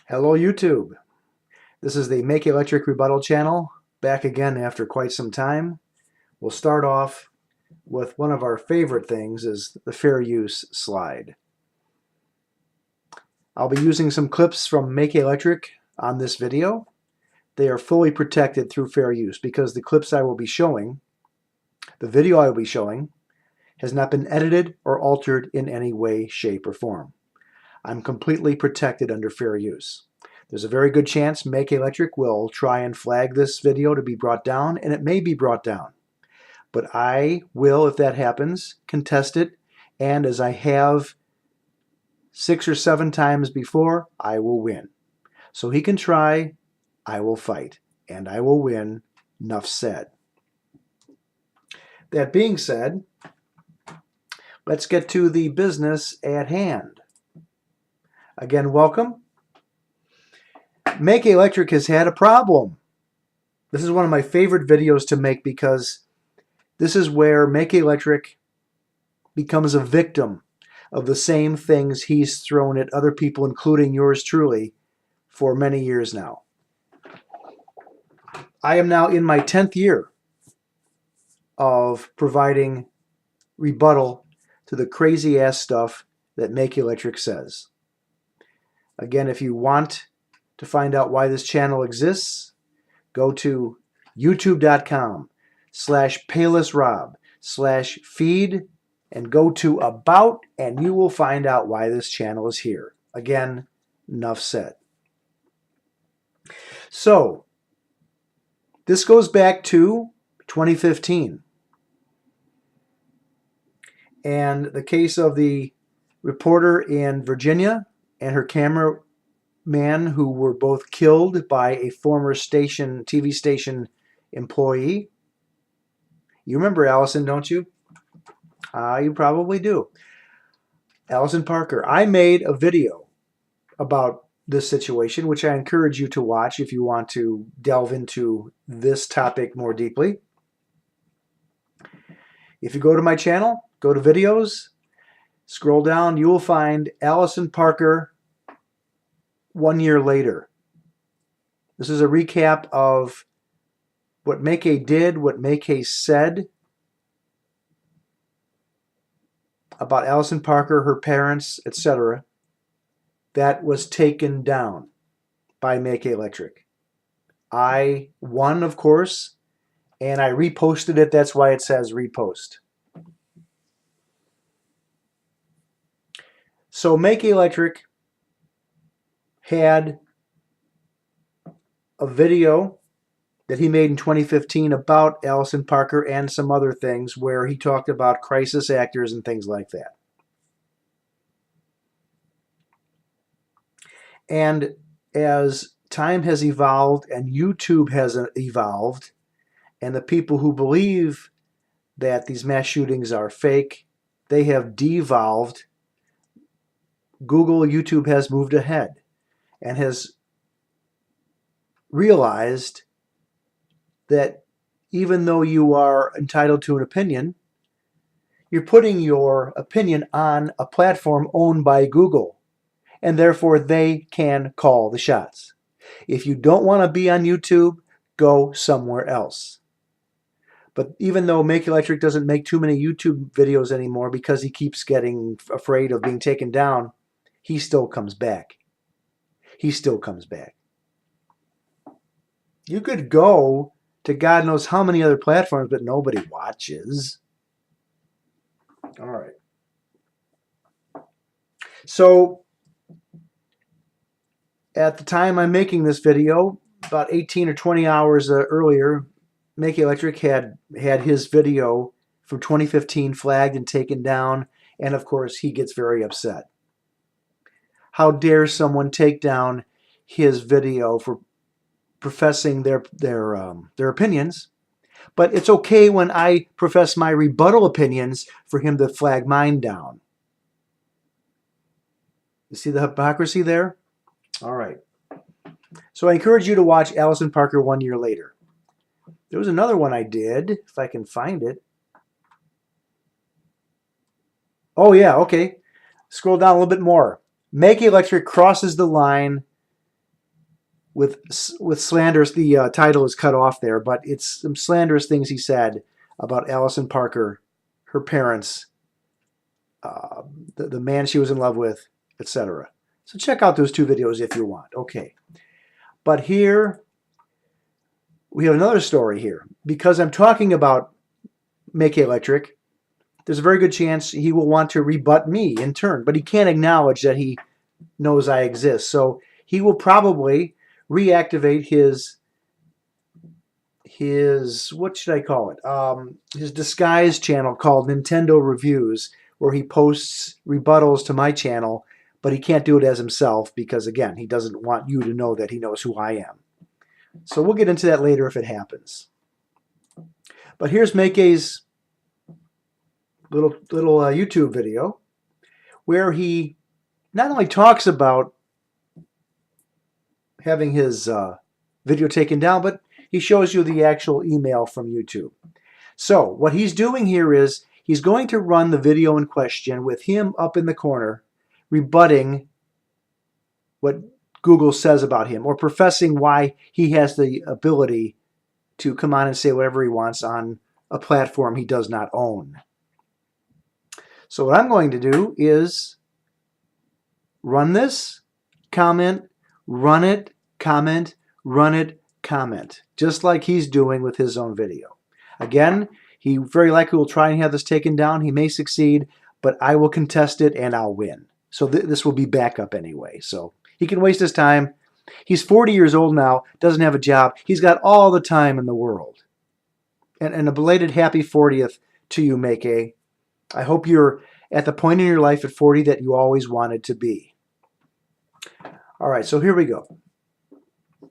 Hello YouTube. This is the MaKaElectric rebuttal channel, back again after quite some time. We'll start off with one of our favorite things is the fair use slide. I'll be using some clips from MaKaElectric on this video. They are fully protected through fair use because the clips I will be showing, the video I will be showing, has not been edited or altered in any way, shape, or form. I'm completely protected under fair use. There's a very good chance MaKaElectric will try and flag this video to be brought down, and it may be brought down. But I will, if that happens, contest it, and as I have 6 or 7 times before, I will win. So he can try, I will fight, and I will win. Enough said. That being said, let's get to the business at hand. Again, welcome. MaKaElectric has had a problem. This is one of my favorite videos to make because this is where MaKaElectric becomes a victim of the same things he's thrown at other people, including yours truly, for many years now. I am now in my 10th year of providing rebuttal to the crazy ass stuff that MaKaElectric says. Again, if you want to find out why this channel exists, go to youtube.com/paylessrob/feed and go to about, and you will find out why this channel is here. Again, enough said. So, this goes back to 2015 and the case of the reporter in Virginia and her cameraman who were both killed by a former TV station employee. You remember Allison, don't you? You probably do. Allison Parker. I made a video about this situation, which I encourage you to watch if you want to delve into this topic more deeply. If you go to my channel, go to videos, scroll down, you will find Allison Parker 1 year later. This is a recap of what MaKa did, what MaKa said about Allison Parker, her parents, etc. That was taken down by MaKaElectric. I won, of course, and I reposted it. That's why it says repost. So MaKaElectric had a video that he made in 2015 about Allison Parker and some other things where he talked about crisis actors and things like that. And as time has evolved and YouTube has evolved, and the people who believe that these mass shootings are fake, they have devolved. YouTube has moved ahead and has realized that even though you are entitled to an opinion, you're putting your opinion on a platform owned by Google, and therefore they can call the shots. If you don't want to be on YouTube, go somewhere else. But even though MaKaElectric doesn't make too many YouTube videos anymore because he keeps getting afraid of being taken down, he still comes back. He still comes back. You could go to God knows how many other platforms, but nobody watches. All right. So, at the time I'm making this video, about 18 or 20 hours earlier, MaKaElectric had his video from 2015 flagged and taken down, and of course he gets very upset. How dare someone take down his video for professing their opinions? But it's okay when I profess my rebuttal opinions for him to flag mine down. You see the hypocrisy there? All right. So I encourage you to watch Allison Parker 1 year later. There was another one I did, if I can find it. Oh yeah, okay. Scroll down a little bit more. MaKaElectric crosses the line with slanderous. The title is cut off there, but it's some slanderous things he said about Allison Parker, her parents, the man she was in love with, etc. So check out those two videos if you want. Okay. But here we have another story here. Because I'm talking about MaKaElectric, there's a very good chance he will want to rebut me in turn, but he can't acknowledge that he knows I exist. So he will probably reactivate his what should I call it? His disguise channel called Nintendo Reviews, where he posts rebuttals to my channel, but he can't do it as himself because, again, he doesn't want you to know that he knows who I am. So we'll get into that later if it happens. But here's MaKa's little YouTube video where he not only talks about having his video taken down, but he shows you the actual email from YouTube. So what he's doing here is he's going to run the video in question with him up in the corner rebutting what Google says about him, or professing why he has the ability to come on and say whatever he wants on a platform he does not own. So what I'm going to do is run this, comment, run it, comment, run it, comment, just like he's doing with his own video. Again, he very likely will try and have this taken down. He may succeed, but I will contest it and I'll win. So this will be backup anyway. So he can waste his time. He's 40 years old now, doesn't have a job. He's got all the time in the world. And a belated happy 40th to you, MaKa. I hope you're at the point in your life at 40 that you always wanted to be. All right, so here we go.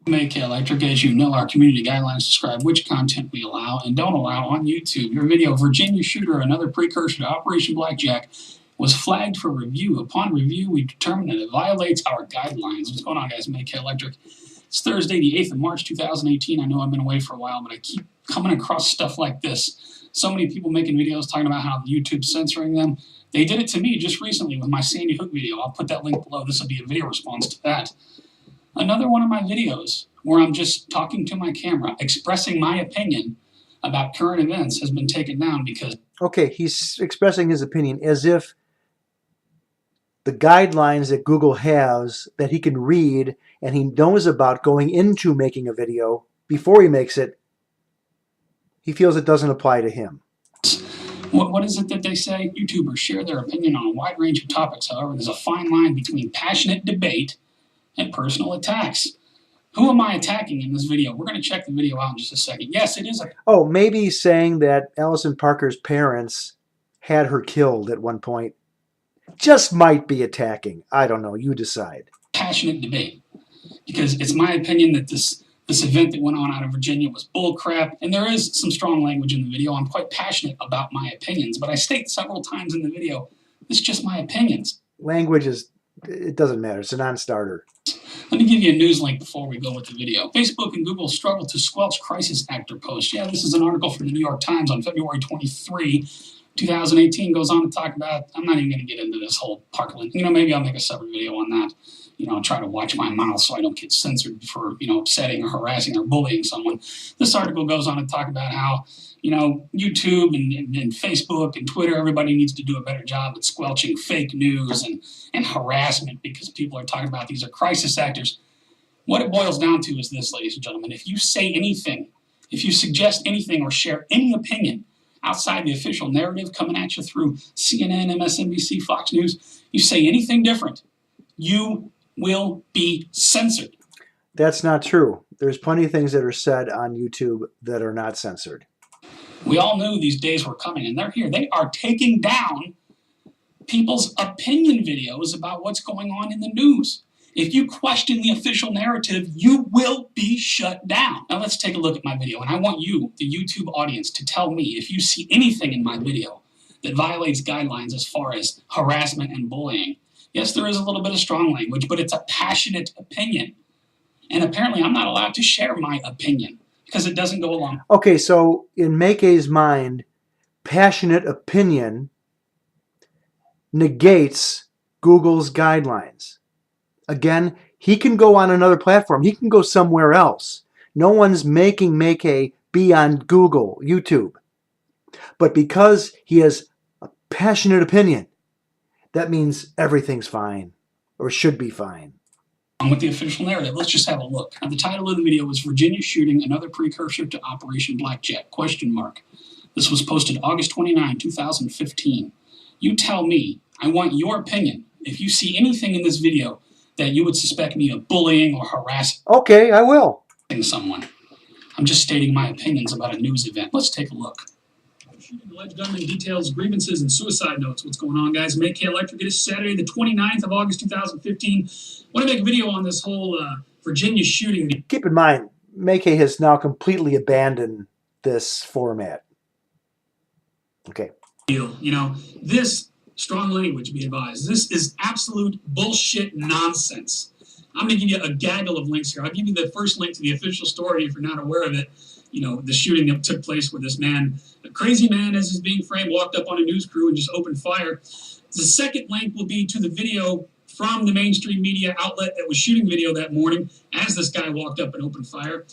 MaKaElectric, as you know, our community guidelines describe which content we allow and don't allow on YouTube. Your video, Virginia Shooter, another precursor to Operation Blackjack, was flagged for review. Upon review, we determined that it violates our guidelines. What's going on, guys? MaKaElectric. It's Thursday, the 8th of March, 2018. I know I've been away for a while, but I keep coming across stuff like this. So many people making videos talking about how YouTube's censoring them. They did it to me just recently with my Sandy Hook video. I'll put that link below. This will be a video response to that. Another one of my videos where I'm just talking to my camera, expressing my opinion about current events, has been taken down because... Okay, he's expressing his opinion as if the guidelines that Google has that he can read and he knows about going into making a video before he makes it, he feels it doesn't apply to him. What is it that they say? YouTubers share their opinion on a wide range of topics. However, there's a fine line between passionate debate and personal attacks. Who am I attacking in this video? We're going to check the video out in just a second. Yes, it is a... Oh, maybe saying that Allison Parker's parents had her killed at one point just might be attacking. I don't know. You decide. Passionate debate. Because it's my opinion that this event that went on out of Virginia was bullcrap, and there is some strong language in the video. I'm quite passionate about my opinions, but I state several times in the video, it's just my opinions. Language is, it doesn't matter. It's a non-starter. Let me give you a news link before we go with the video. Facebook and Google struggle to squelch crisis actor posts. Yeah, this is an article from the New York Times on February 23, 2018. Goes on to talk about, I'm not even going to get into this whole Parkland. You know, maybe I'll make a separate video on that. You know, try to watch my mouth so I don't get censored for, you know, upsetting or harassing or bullying someone. This article goes on to talk about how, you know, YouTube and Facebook and Twitter, everybody needs to do a better job at squelching fake news and harassment because people are talking about these are crisis actors. What it boils down to is this, ladies and gentlemen. If you say anything, if you suggest anything or share any opinion outside the official narrative coming at you through CNN, MSNBC, Fox News, you say anything different, you will be censored. That's not true. There's plenty of things that are said on YouTube that are not censored. We all knew these days were coming, and they're here. They are taking down people's opinion videos about what's going on in the news. If you question the official narrative, you will be shut down. Now let's take a look at my video, and I want you, the YouTube audience, to tell me if you see anything in my video that violates guidelines as far as harassment and bullying. Yes, there is a little bit of strong language, but it's a passionate opinion. And apparently I'm not allowed to share my opinion because it doesn't go along. Okay, so in MaKa's mind, passionate opinion negates Google's guidelines. Again, He can go on another platform. He can go somewhere else. No one's making MaKa be on Google, YouTube. But because he has a passionate opinion, that means everything's fine, or should be fine. With the official narrative, let's just have a look. Now, the title of the video was Virginia Shooting, Another Precursor to Operation Blackjack, ? This was posted August 29, 2015. You tell me, I want your opinion. If you see anything in this video that you would suspect me of bullying or harassing Okay, I will. someone, I'm just stating my opinions about a news event. Let's take a look. Alleged gunman details grievances and suicide notes. What's going on, guys? MaKaElectric. It is Saturday, the 29th of August, 2015. I want to make a video on this whole Virginia shooting. Keep in mind, MaKa has now completely abandoned this format. Okay. Deal. You know, this strong language, be advised. This is absolute bullshit nonsense. I'm going to give you a gaggle of links here. I'll give you the first link to the official story if you're not aware of it. You know, the shooting that took place where this man, a crazy man as is being framed, walked up on a news crew and just opened fire. The second link will be to the video from the mainstream media outlet that was shooting video that morning as this guy walked up and opened fire.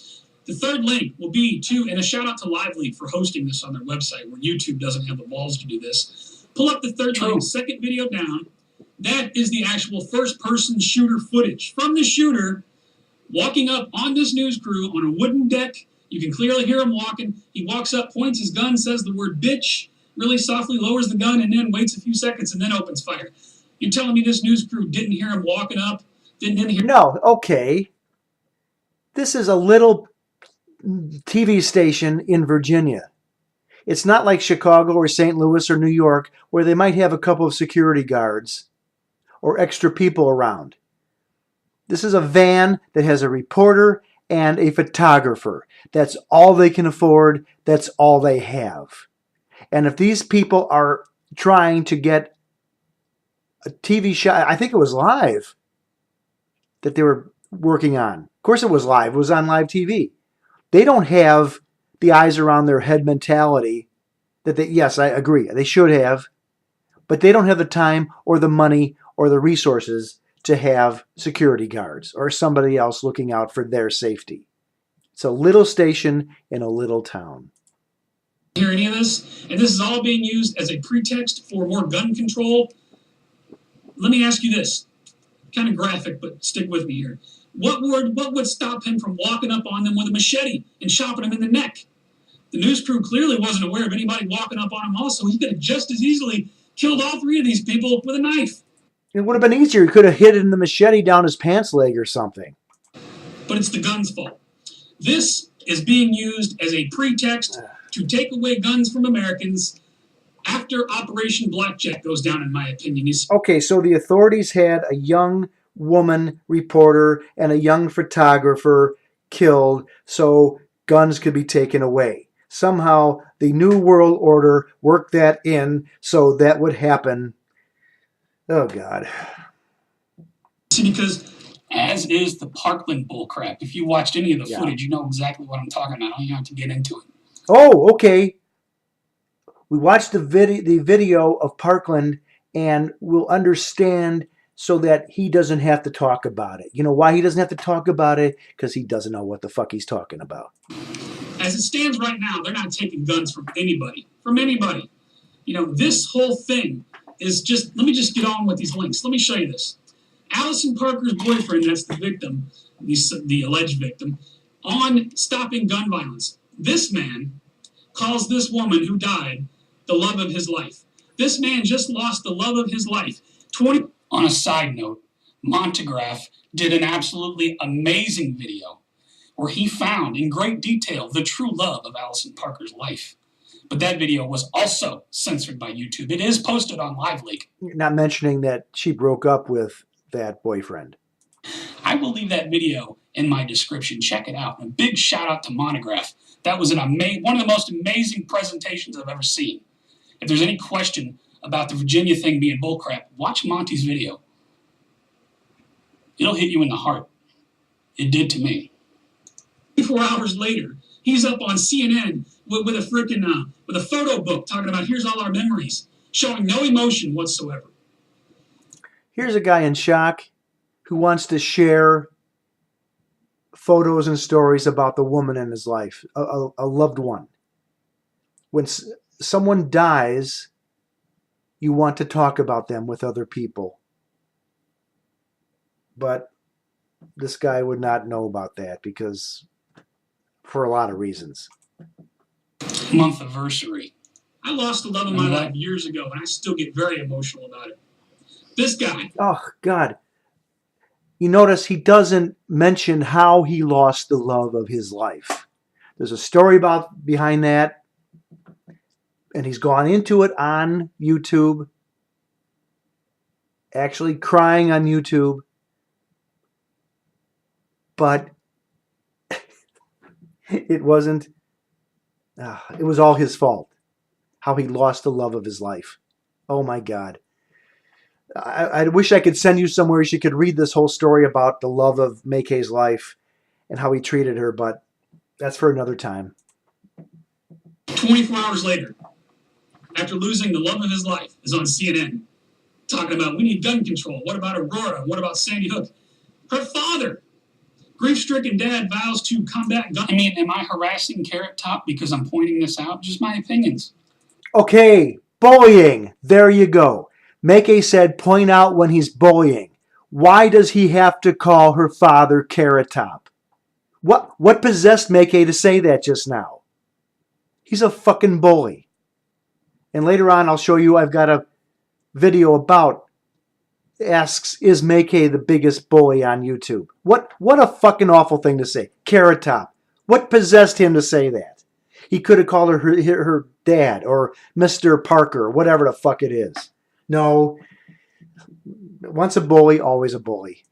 The third link will be to, and a shout out to Lively for hosting this on their website where YouTube doesn't have the balls to do this. Pull up the third link, second video down. That is the actual first-person shooter footage from the shooter walking up on this news crew on a wooden deck. You can clearly hear him walking. He walks up, points his gun, says the word bitch, really softly lowers the gun, and then waits a few seconds and then opens fire. You're telling me this news crew didn't hear him walking up? Didn't hear? No, okay. This is a little TV station in Virginia. It's not like Chicago or St. Louis or New York where they might have a couple of security guards or extra people around. This is a van that has a reporter and a photographer. That's all they can afford. That's all they have. And if these people are trying to get a TV shot, I think it was live that they were working on. Of course it was live. It was on live TV. They don't have the eyes around their head mentality that they, yes, I agree, they should have, but they don't have the time or the money or the resources to have security guards or somebody else looking out for their safety. It's a little station in a little town. Hear any of this? And this is all being used as a pretext for more gun control. Let me ask you this. Kind of graphic, but stick with me here. What would stop him from walking up on them with a machete and chopping him in the neck? The news crew clearly wasn't aware of anybody walking up on him also. He could have just as easily killed all three of these people with a knife. It would have been easier. He could have hidden the machete down his pants leg or something. But it's the gun's fault. This is being used as a pretext to take away guns from Americans after Operation Blackjack goes down, in my opinion. Okay, so the authorities had a young woman reporter and a young photographer killed so guns could be taken away. Somehow the New World Order worked that in so that would happen. Oh, God. See, because as is the Parkland bullcrap. If you watched any of the footage, you know exactly what I'm talking about. I don't even have to get into it. Oh, okay. We watched the video of Parkland and we'll understand so that he doesn't have to talk about it. You know why he doesn't have to talk about it? Because he doesn't know what the fuck he's talking about. As it stands right now, they're not taking guns from anybody. From anybody. You know, this whole thing is just, let me just get on with these links. Let me show you this. Allison Parker's boyfriend, that's the victim, the alleged victim, on stopping gun violence. This man calls this woman who died the love of his life. This man just lost the love of his life. On a side note, Montegraph did an absolutely amazing video where he found in great detail the true love of Allison Parker's life. But that video was also censored by YouTube. It is posted on LiveLeak. Not mentioning that she broke up with that boyfriend. I will leave that video in my description. Check it out. And a big shout out to Montegraph. That was one of the most amazing presentations I've ever seen. If there's any question about the Virginia thing being bullcrap, watch Monty's video. It'll hit you in the heart. It did to me. 24 hours later, he's up on CNN with a photo book talking about here's all our memories, showing no emotion whatsoever. Here's a guy in shock who wants to share photos and stories about the woman in his life, a loved one. When someone dies, you want to talk about them with other people. But this guy would not know about that because, for a lot of reasons. Month anniversary. I lost the love of my life years ago, and I still get very emotional about it. This guy. Oh, God. You notice he doesn't mention how he lost the love of his life. There's a story behind that, and he's gone into it on YouTube, actually crying on YouTube. But it wasn't. It was all his fault, how he lost the love of his life. Oh, my God. I wish I could send you somewhere so you could read this whole story about the love of MaKa's life and how he treated her, but that's for another time. 24 hours later, after losing the love of his life, is on CNN talking about we need gun control. What about Aurora? What about Sandy Hook? Her father, grief-stricken dad, vows to combat gun. I mean, am I harassing Carrot Top because I'm pointing this out? Just my opinions. Okay, bullying. There you go. MaKa said point out when he's bullying. Why does he have to call her father Carrot Top? What possessed MaKa to say that just now? He's a fucking bully. And later on I'll show you, I've got a video about, asks, is MaKa the biggest bully on YouTube? What a fucking awful thing to say. Carrot Top. What possessed him to say that? He could have called her dad or Mr. Parker or whatever the fuck it is. No, once a bully, always a bully.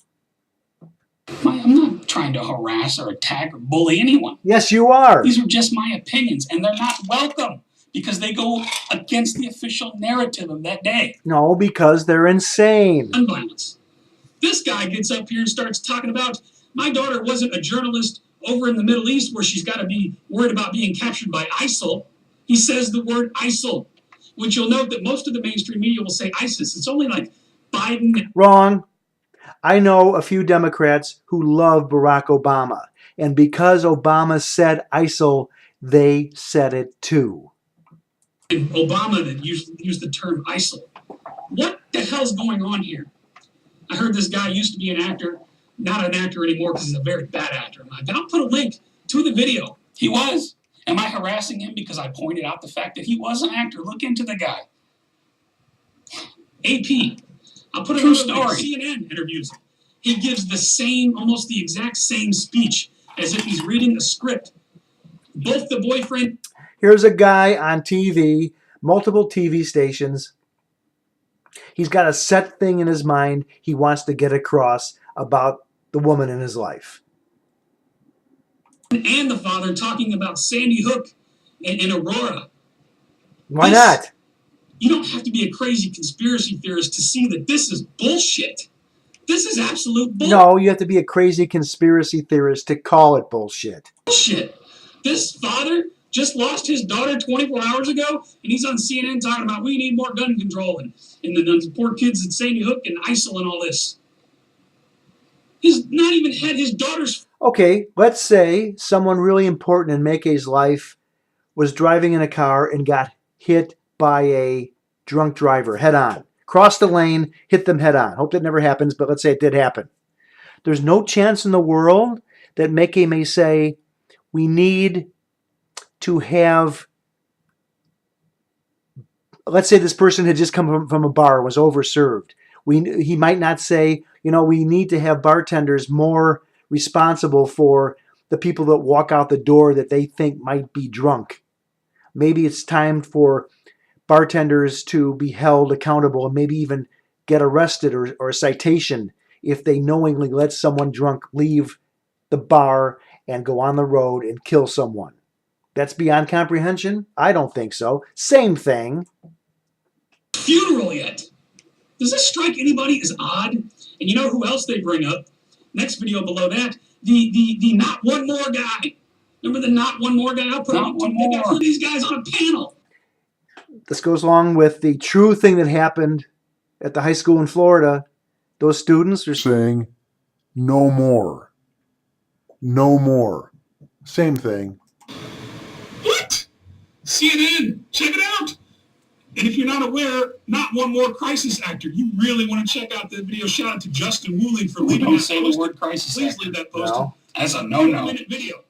I'm not trying to harass or attack or bully anyone. Yes, you are. These are just my opinions, and they're not welcome because they go against the official narrative of that day. No, because they're insane. Gun violence. This guy gets up here and starts talking about my daughter wasn't a journalist over in the Middle East where she's got to be worried about being captured by ISIL. He says the word ISIL, which you'll note that most of the mainstream media will say ISIS. It's only like Biden. Wrong. I know a few Democrats who love Barack Obama. And because Obama said ISIL, they said it too. And Obama that used the term ISIL. What the hell's going on here? I heard this guy used to be an actor, not an actor anymore because he's a very bad actor. I'll put a link to the video. He was. Am I harassing him because I pointed out the fact that he was an actor? Look into the guy. AP. I'll put True another link. story. CNN interviews him. He gives the same, almost the exact same speech as if he's reading a script. Both the boyfriend. Here's a guy on TV, multiple TV stations. He's got a set thing in his mind he wants to get across about the woman in his life. And the father talking about Sandy Hook and Aurora. Why not? You don't have to be a crazy conspiracy theorist to see that this is bullshit. This is absolute bullshit. No, you have to be a crazy conspiracy theorist to call it bullshit. Bullshit. This father just lost his daughter 24 hours ago, and he's on CNN talking about we need more gun control and the poor kids at Sandy Hook and ISIL and all this. He's not even had his daughter's... Okay, let's say someone really important in MaKa's life was driving in a car and got hit by a drunk driver head on. Crossed the lane, hit them head on. Hope that never happens, but let's say it did happen. There's no chance in the world that MaKa may say, we need to have, let's say this person had just come from a bar, was overserved. He might not say, we need to have bartenders more responsible for the people that walk out the door that they think might be drunk. Maybe it's time for bartenders to be held accountable and maybe even get arrested or a citation if they knowingly let someone drunk leave the bar and go on the road and kill someone. That's beyond comprehension? I don't think so. Same thing. Funeral yet. Does this strike anybody as odd? And you know who else they bring up? Next video below that, the not one more guy. Remember the not one more guy? I'll put Not one more. They got these guys on a panel. This goes along with the true thing that happened at the high school in Florida. Those students are saying No more. No more. Same thing. What? CNN, check it out. And if you're not aware, not one more crisis actor. You really want to check out the video. Shout out to Justin Woolley for leaving Don't that say the posted. word crisis Please actor. leave that posted. No. That's a no-no. 4-minute video.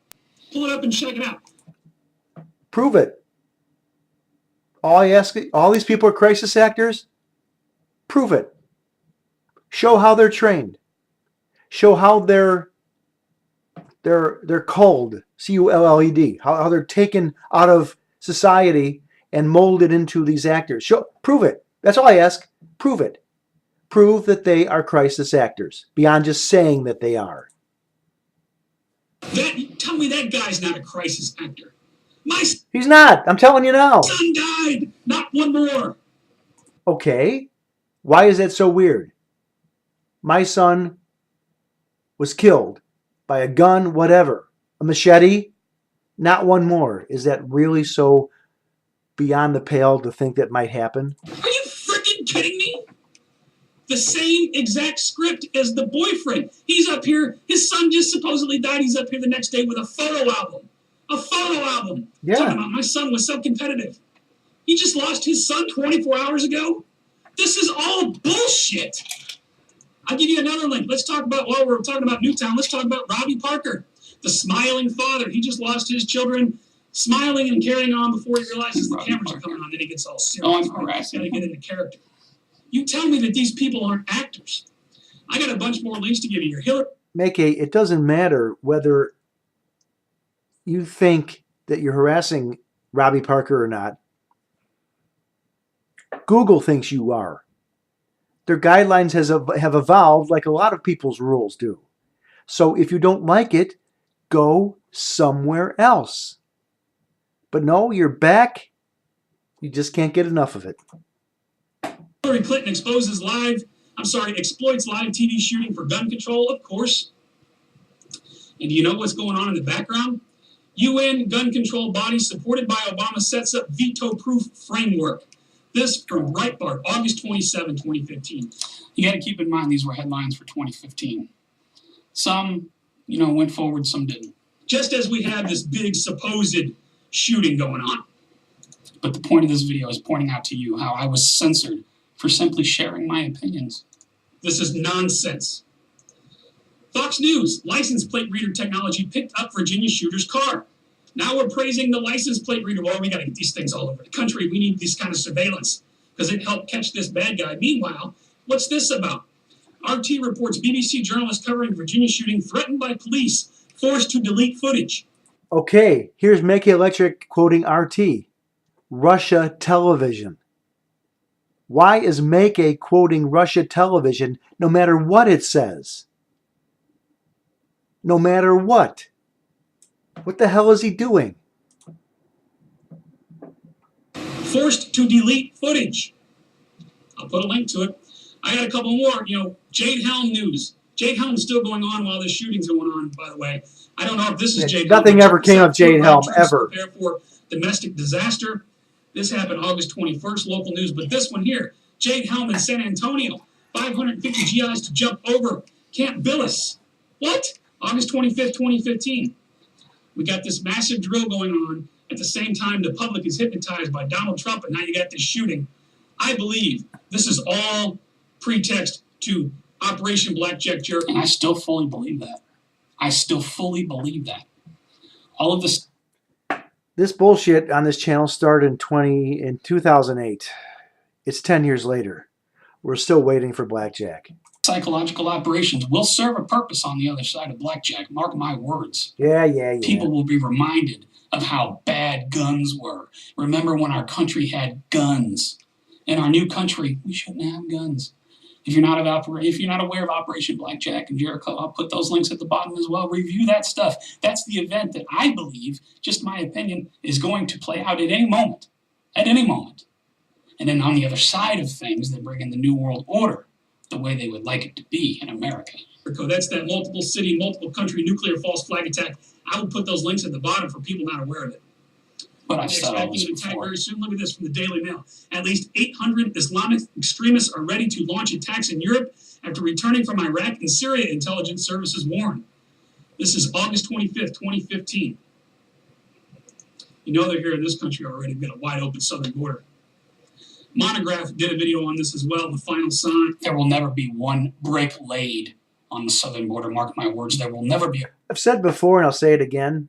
Pull it up and check it out. Prove it. All I ask, all these people are crisis actors. Prove it. Show how they're trained. Show how they're culled. C-U-L-L-E-D. How they're taken out of society and molded into these actors. Prove it. That's all I ask. Prove it. Prove that they are crisis actors beyond just saying that they are. Tell me that guy's not a crisis actor. My He's not. I'm telling you now. son died. Not one more. Okay. Why is that so weird? My son was killed by a gun, whatever, a machete, not one more. Is that really so beyond the pale to think that might happen? Are you freaking kidding me? The same exact script as the boyfriend. He's up here. His son just supposedly died. He's up here the next day with a photo album. A photo album. Yeah. Talking about my son was so competitive. He just lost his son 24 hours ago. This is all bullshit. I'll give you another link. Let's talk about, while we're talking about Newtown, let's talk about Robbie Parker, the smiling father. He just lost his children, smiling and carrying on before he realizes the cameras are coming on. Then he gets all serious. Oh, I'm harassing. Got to get into character. You tell me that these people aren't actors. I got a bunch more links to give you here. Hillary. MaKa, it doesn't matter whether you think that you're harassing Robbie Parker or not. Google thinks you are. Their guidelines have evolved like a lot of people's rules do. So if you don't like it, go somewhere else. But no, you're back. You just can't get enough of it. Hillary Clinton exploits live TV shooting for gun control, of course. And do you know what's going on in the background? UN gun control body supported by Obama sets up veto-proof framework. This from Breitbart, August 27, 2015. You got to keep in mind these were headlines for 2015. Some, went forward, some didn't. Just as we have this big supposed shooting going on. But the point of this video is pointing out to you how I was censored for simply sharing my opinions. This is nonsense. Fox News, license plate reader technology picked up Virginia shooter's car. Now we're praising the license plate reader. Well, we got to get these things all over the country. We need this kind of surveillance because it helped catch this bad guy. Meanwhile, what's this about? RT reports BBC journalist covering Virginia shooting threatened by police, forced to delete footage. Okay, here's MaKaElectric quoting RT. Russia television. Why is MaKa quoting Russia television no matter what it says? No matter what. What the hell is he doing? Forced to delete footage. I'll put a link to it. I got a couple more. Jade Helm news. Jade Helm's still going on while this shooting's going on, by the way. I don't know if this is Jade Helm. Nothing ever came of Jade Helm, ever. Prepare for domestic disaster. This happened August 21st, local news. But this one here, Jade Helm in San Antonio. 550 GIs to jump over Camp Billis. What? August 25th, 2015. We got this massive drill going on. At the same time, the public is hypnotized by Donald Trump, and now you got this shooting. I believe this is all pretext to Operation Blackjack Jerk. And I still fully believe that. All of this. This bullshit on this channel started in 2008. It's 10 years later. We're still waiting for Blackjack. Psychological operations will serve a purpose on the other side of Blackjack. Mark my words. Yeah. People will be reminded of how bad guns were. Remember when our country had guns. In our new country, we shouldn't have guns. If you're not aware of Operation Blackjack and Jericho, I'll put those links at the bottom as well. Review that stuff. That's the event that I believe, just my opinion, is going to play out at any moment. At any moment. And then on the other side of things, they bring in the New World Order, the way they would like it to be in America. That's that multiple city, multiple country nuclear false flag attack. I will put those links at the bottom for people not aware of it. But I've said all expecting this an attack before. very soon. Look at this from the Daily Mail. At least 800 Islamic extremists are ready to launch attacks in Europe after returning from Iraq and Syria, intelligence services warn. This is August 25th, 2015. You know they're here in this country already. We've got a wide open southern border. Monograph did a video on this as well, the final sign. There will never be one brick laid on the southern border. Mark my words, there will never be. I've said before, and I'll say it again,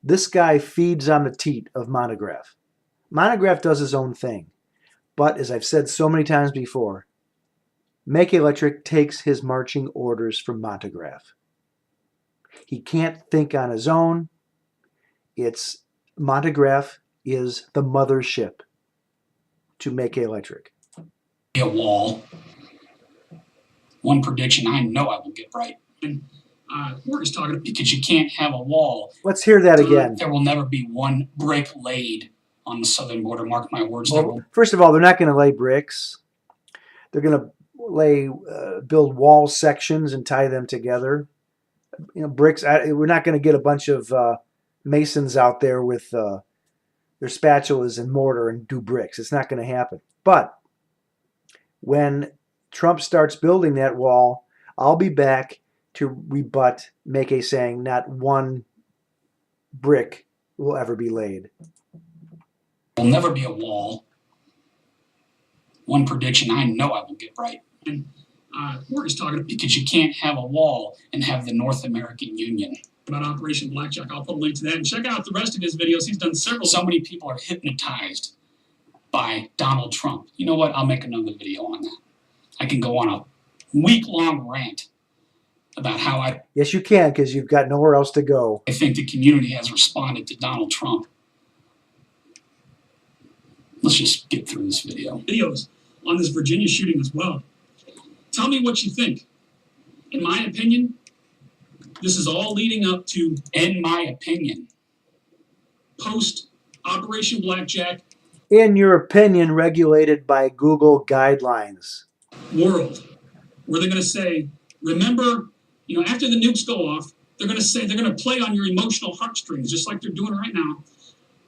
this guy feeds on the teat of Monograph. Monograph does his own thing. But as I've said so many times before, MaKaElectric takes his marching orders from Monograph. He can't think on his own. Monograph is the mothership to MaKaElectric. A wall. One prediction I know I will get right. And we're just talking Because you can't have a wall. Let's hear that again. There will never be one brick laid on the southern border. Mark my words. There will. First of all, they're not going to lay bricks. They're going to build wall sections and tie them together. You know, bricks. We're not going to get a bunch of masons out there with their spatulas and mortar and do bricks. It's not going to happen. But when Trump starts building that wall, I'll be back to rebut MaKa saying not one brick will ever be laid. There will never be a wall. One prediction I know I will get right. And we're just talking Because you can't have a wall and have the North American Union. about Operation Blackjack. I'll put a link to that. And check out the rest of his videos. He's done several. So many people are hypnotized by Donald Trump. You know what? I'll make another video on that. I can go on a week-long rant about how I Yes, you can, because you've got nowhere else to go. think the community has responded to Donald Trump. Let's just get through this video. Videos on this Virginia shooting as well. Tell me what you think. In my opinion, this is all leading up to, In my opinion, post Operation Blackjack In your opinion, regulated by Google guidelines. world, where they're going to say, remember, after the nukes go off, they're going to say, they're going to play on your emotional heartstrings, just like they're doing right now.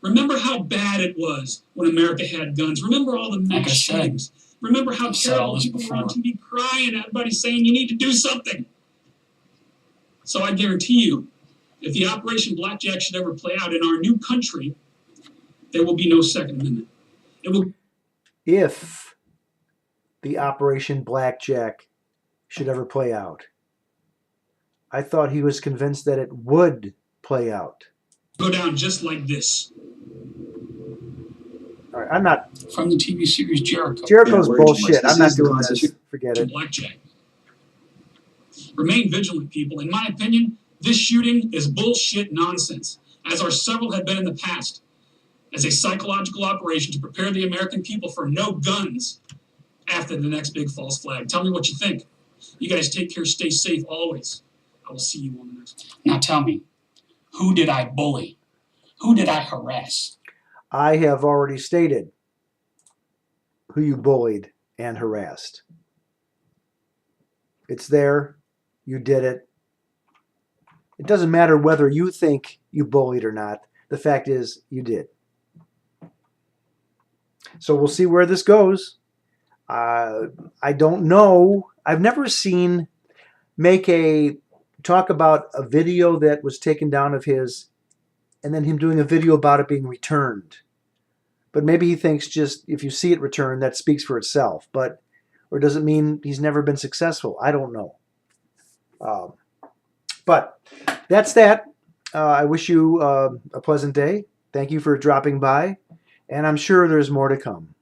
Remember how bad it was when America had guns. Remember all the mass Like I said, shootings. Remember how I've said all terrible this people were on before. TV crying, everybody saying you need to do something. So I guarantee you, if the Operation Blackjack should ever play out in our new country, there will be no Second Amendment. It will. If the Operation Blackjack should ever play out, I thought he was convinced that it would play out. Go down just like this. All right, I'm not. from the TV series Jericho. Jericho's Yeah, where bullshit. I'm not this is the doing cause this. issue. Forget To it. Blackjack. Remain vigilant, people. In my opinion, this shooting is bullshit nonsense, as are several have been in the past, as a psychological operation to prepare the American people for no guns after the next big false flag. Tell me what you think. You guys take care, stay safe always. I will see you on the next one. Now tell me, who did I bully? Who did I harass? I have already stated who you bullied and harassed. It's there. You did it. It doesn't matter whether you think you bullied or not. The fact is, you did. So we'll see where this goes. I don't know. I've never seen MaKa talk about a video that was taken down of his and then him doing a video about it being returned. But maybe he thinks just if you see it returned, that speaks for itself. Or does it mean he's never been successful? I don't know. But that's that. I wish you a pleasant day. Thank you for dropping by. And I'm sure there's more to come.